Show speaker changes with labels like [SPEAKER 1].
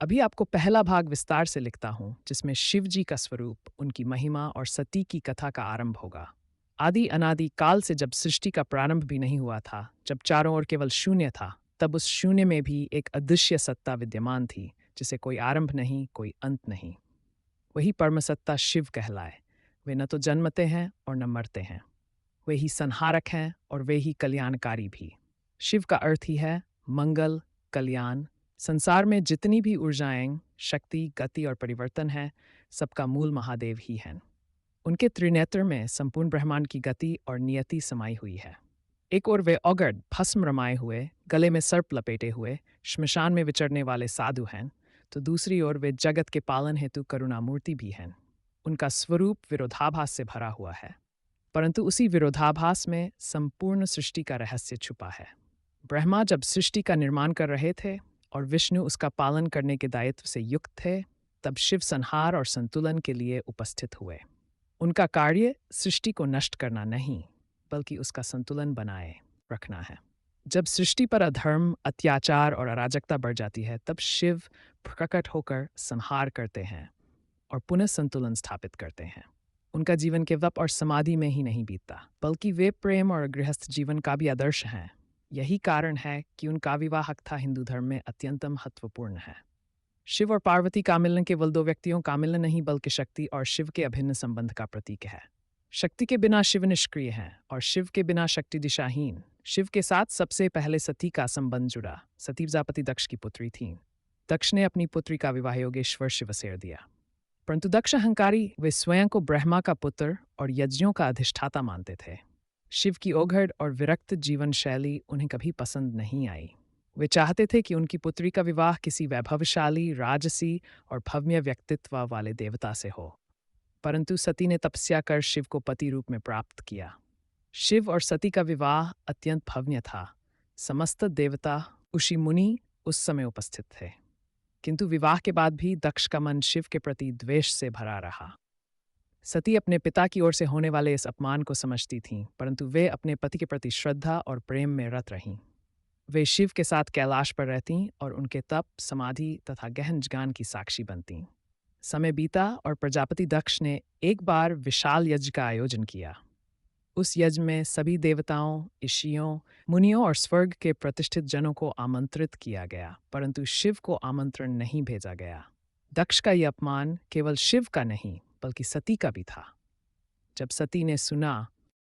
[SPEAKER 1] अभी आपको पहला भाग विस्तार से लिखता हूँ, जिसमें शिव जी का स्वरूप, उनकी महिमा और सती की कथा का आरंभ होगा। आदि अनादि काल से जब सृष्टि का प्रारंभ भी नहीं हुआ था, जब चारों ओर केवल शून्य था, तब उस शून्य में भी एक अदृश्य सत्ता विद्यमान थी, जिसे कोई आरंभ नहीं, कोई अंत नहीं। वही परमसत्ता शिव कहलाए। वे न तो जन्मते हैं और न मरते हैं। वे ही संहारक हैं और वे ही कल्याणकारी भी। शिव का अर्थ ही है मंगल, कल्याण। संसार में जितनी भी ऊर्जाएं, शक्ति, गति और परिवर्तन है, सबका मूल महादेव ही हैं। उनके त्रिनेत्र में संपूर्ण ब्रह्मांड की गति और नियति समाई हुई है। एक ओर वे औगड, भस्म रमाए हुए, गले में सर्प लपेटे हुए, श्मशान में विचरने वाले साधु हैं, तो दूसरी ओर वे जगत के पालन हेतु करुणामूर्ति भी हैं। उनका स्वरूप विरोधाभास से भरा हुआ है, परंतु उसी विरोधाभास में संपूर्ण सृष्टि का रहस्य छुपा है। ब्रह्मा जब सृष्टि का निर्माण कर रहे थे और विष्णु उसका पालन करने के दायित्व से युक्त थे, तब शिव संहार और संतुलन के लिए उपस्थित हुए। उनका कार्य सृष्टि को नष्ट करना नहीं, बल्कि उसका संतुलन बनाए रखना है। जब सृष्टि पर अधर्म, अत्याचार और अराजकता बढ़ जाती है, तब शिव प्रकट होकर संहार करते हैं और पुनः संतुलन स्थापित करते हैं। उनका जीवन केवल तप और समाधि में ही नहीं बीतता, बल्कि वे प्रेम और गृहस्थ जीवन का भी आदर्श हैं। यही कारण है कि उनका विवाह था हिंदू धर्म में अत्यंत महत्वपूर्ण है। शिव और पार्वती का मिलन केवल दो व्यक्तियों का मिलन नहीं, बल्कि शक्ति और शिव के अभिन्न संबंध का प्रतीक है। शक्ति के बिना शिव निष्क्रिय हैं और शिव के बिना शक्ति दिशाहीन। शिव के साथ सबसे पहले सती का संबंध जुड़ा। सती प्रजापति दक्ष की पुत्री थीं। दक्ष ने अपनी पुत्री का विवाह योगेश्वर शिव से दिया, परंतु दक्ष अहंकारी, वे स्वयं को ब्रह्मा का पुत्र और यज्ञों का अधिष्ठाता मानते थे। शिव की ओघड़ और विरक्त जीवन शैली उन्हें कभी पसंद नहीं आई। वे चाहते थे कि उनकी पुत्री का विवाह किसी वैभवशाली, राजसी और भव्य व्यक्तित्व वाले देवता से हो, परंतु सती ने तपस्या कर शिव को पति रूप में प्राप्त किया। शिव और सती का विवाह अत्यंत भव्य था। समस्त देवता, ऋषि मुनि उस समय उपस्थित थे, किंतु विवाह के बाद भी दक्ष का मन शिव के प्रति द्वेष से भरा रहा। सती अपने पिता की ओर से होने वाले इस अपमान को समझती थीं, परंतु वे अपने पति के प्रति श्रद्धा और प्रेम में रत रहीं। वे शिव के साथ कैलाश पर रहतीं और उनके तप, समाधि तथा गहन ज्ञान की साक्षी बनतीं। समय बीता और प्रजापति दक्ष ने एक बार विशाल यज्ञ का आयोजन किया। उस यज्ञ में सभी देवताओं, ऋषियों, मुनियों और स्वर्ग के प्रतिष्ठित जनों को आमंत्रित किया गया, परंतु शिव को आमंत्रण नहीं भेजा गया। दक्ष का यह अपमान केवल शिव का नहीं, बल्कि सती का भी था। जब सती ने सुना